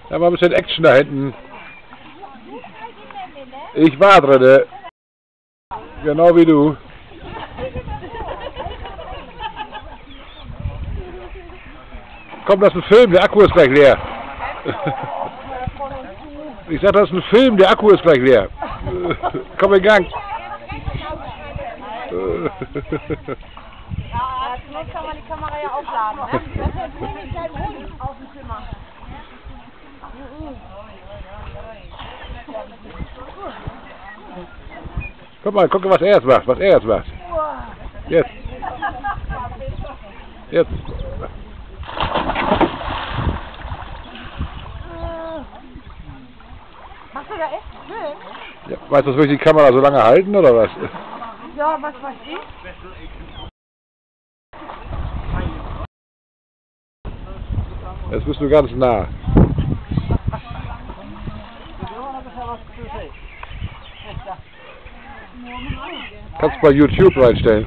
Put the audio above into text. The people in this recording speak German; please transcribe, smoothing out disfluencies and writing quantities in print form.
Da war ein bisschen Action da hinten. Ich war drin. Genau wie du. Komm, das ist ein Film, der Akku ist gleich leer. Ich sag, das ist ein Film, der Akku ist gleich leer. Komm in Gang. Ja, zur Not kann man die Kamera ja aufladen. Das ist jetzt nämlich dein Hund auf dem Zimmer. Guck mal, guck, was er jetzt macht, Jetzt. Jetzt. Machst du da echt Film? Ja, weißt du, will ich die Kamera so lange halten, oder was? Ja, was weiß ich? Jetzt bist du ganz nah. Kannst bei YouTube reinstellen.